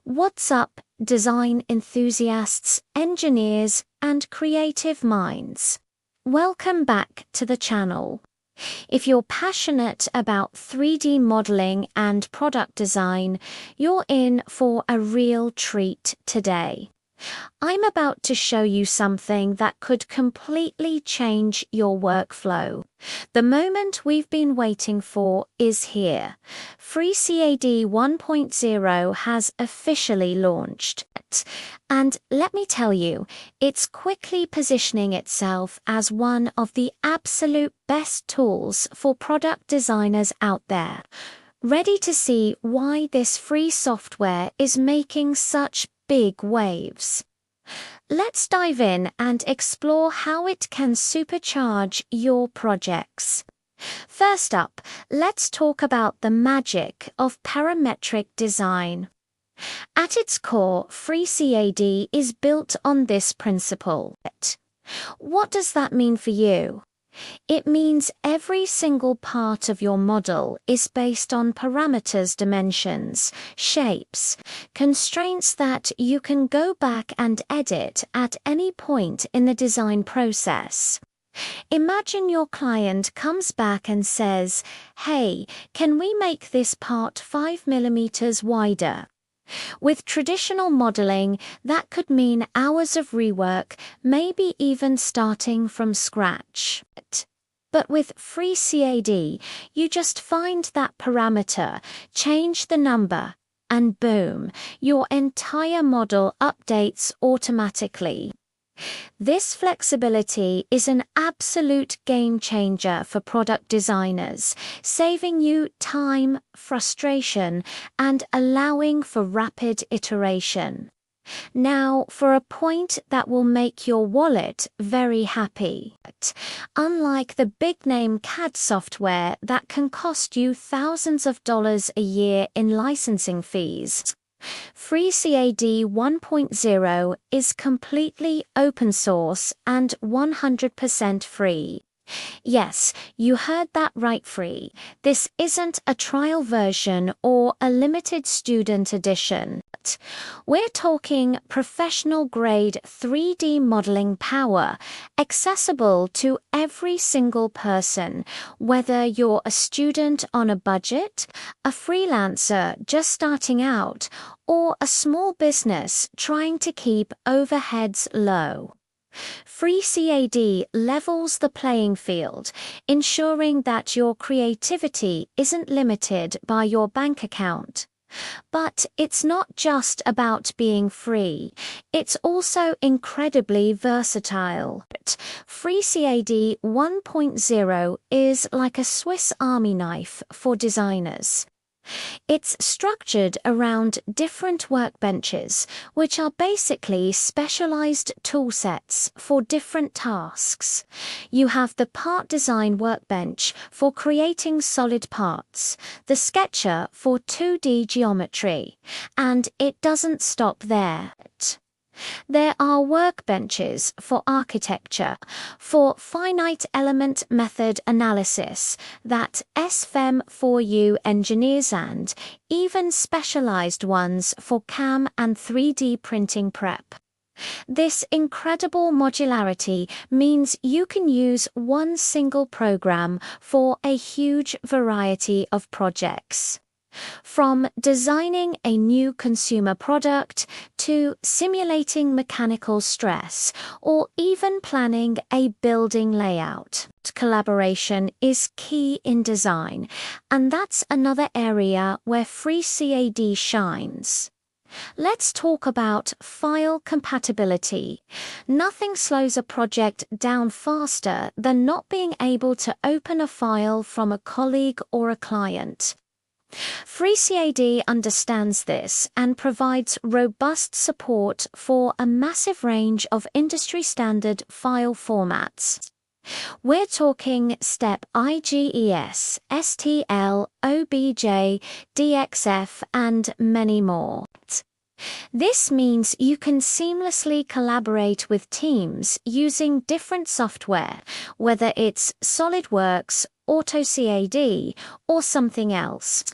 What's up, design enthusiasts, engineers, and creative minds? Welcome back to the channel. If you're passionate about 3D modeling and product design, you're in for a real treat today. I'm about to show you something that could completely change your workflow. The moment we've been waiting for is here. FreeCAD 1.0 has officially launched. And let me tell you, it's quickly positioning itself as one of the absolute best tools for product designers out there. Ready to see why this free software is making such big waves? Let's dive in and explore how it can supercharge your projects. First up, let's talk about the magic of parametric design. At its core, FreeCAD is built on this principle. What does that mean for you? It means every single part of your model is based on parameters, dimensions, shapes, constraints that you can go back and edit at any point in the design process. Imagine your client comes back and says, "Hey, can we make this part 5 millimeters wider?" With traditional modeling, that could mean hours of rework, maybe even starting from scratch. But with FreeCAD, you just find that parameter, change the number, and boom, your entire model updates automatically. This flexibility is an absolute game changer for product designers, saving you time, frustration, and allowing for rapid iteration. Now, for a point that will make your wallet very happy. Unlike the big-name CAD software that can cost you thousands of dollars a year in licensing fees, FreeCAD 1.0 is completely open source and 100% free. Yes, you heard that right, free. This isn't a trial version or a limited student edition. We're talking professional-grade 3D modeling power, accessible to every single person, whether you're a student on a budget, a freelancer just starting out, or a small business trying to keep overheads low. FreeCAD levels the playing field, ensuring that your creativity isn't limited by your bank account. But it's not just about being free, it's also incredibly versatile. FreeCAD 1.0 is like a Swiss Army knife for designers. It's structured around different workbenches, which are basically specialized toolsets for different tasks. You have the Part Design workbench for creating solid parts, the Sketcher for 2D geometry, and it doesn't stop there. There are workbenches for architecture, for finite element method analysis that SFEM4U engineers, and even specialized ones for CAM and 3D printing prep. This incredible modularity means you can use one single program for a huge variety of projects. From designing a new consumer product to simulating mechanical stress or even planning a building layout, collaboration is key in design, and that's another area where FreeCAD shines. Let's talk about file compatibility. Nothing slows a project down faster than not being able to open a file from a colleague or a client. FreeCAD understands this and provides robust support for a massive range of industry-standard file formats. We're talking STEP IGES, STL, OBJ, DXF, and many more. This means you can seamlessly collaborate with teams using different software, whether it's SolidWorks, AutoCAD, or something else.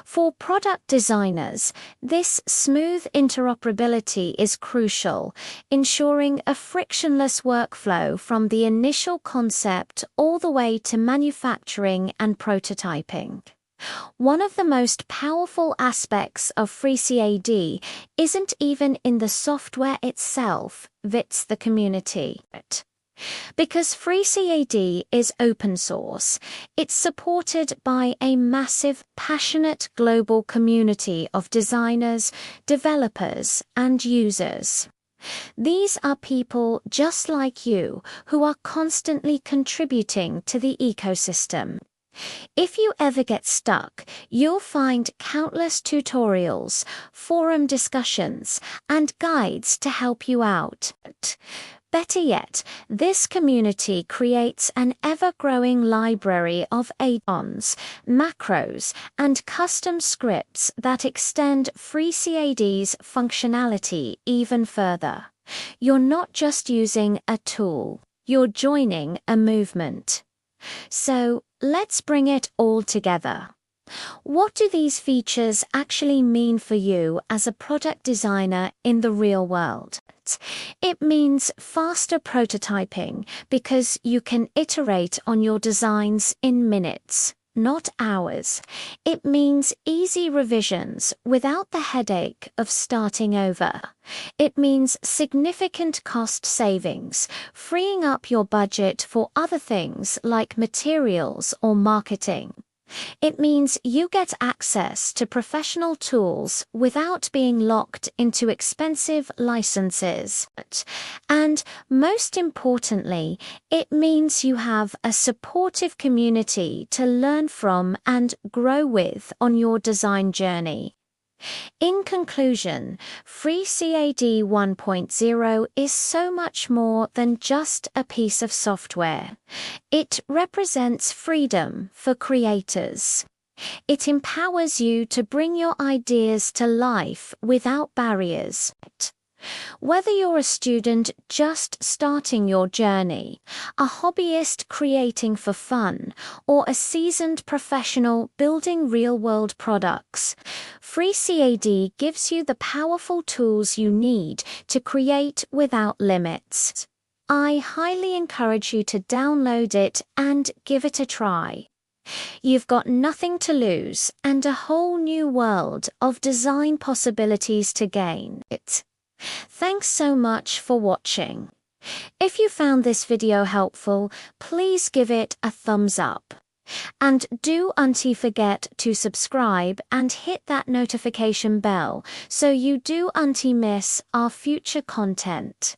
For product designers, this smooth interoperability is crucial, ensuring a frictionless workflow from the initial concept all the way to manufacturing and prototyping. One of the most powerful aspects of FreeCAD isn't even in the software itself, it's the community. Because FreeCAD is open source, it's supported by a massive, passionate global community of designers, developers, and users. These are people just like you who are constantly contributing to the ecosystem. If you ever get stuck, you'll find countless tutorials, forum discussions, and guides to help you out. Better yet, this community creates an ever-growing library of add-ons, macros, and custom scripts that extend FreeCAD's functionality even further. You're not just using a tool, you're joining a movement. So, let's bring it all together. What do these features actually mean for you as a product designer in the real world? It means faster prototyping because you can iterate on your designs in minutes, not hours. It means easy revisions without the headache of starting over. It means significant cost savings, freeing up your budget for other things like materials or marketing. It means you get access to professional tools without being locked into expensive licenses. And most importantly, it means you have a supportive community to learn from and grow with on your design journey. In conclusion, FreeCAD 1.0 is so much more than just a piece of software. It represents freedom for creators. It empowers you to bring your ideas to life without barriers. Whether you're a student just starting your journey, a hobbyist creating for fun, or a seasoned professional building real-world products, FreeCAD gives you the powerful tools you need to create without limits. I highly encourage you to download it and give it a try. You've got nothing to lose and a whole new world of design possibilities to gain. Thanks so much for watching. If you found this video helpful, please give it a thumbs up. And don't forget to subscribe and hit that notification bell so you don't miss our future content.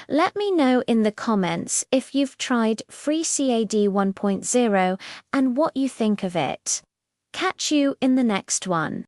Let me know in the comments if you've tried FreeCAD 1.0 and what you think of it. Catch you in the next one.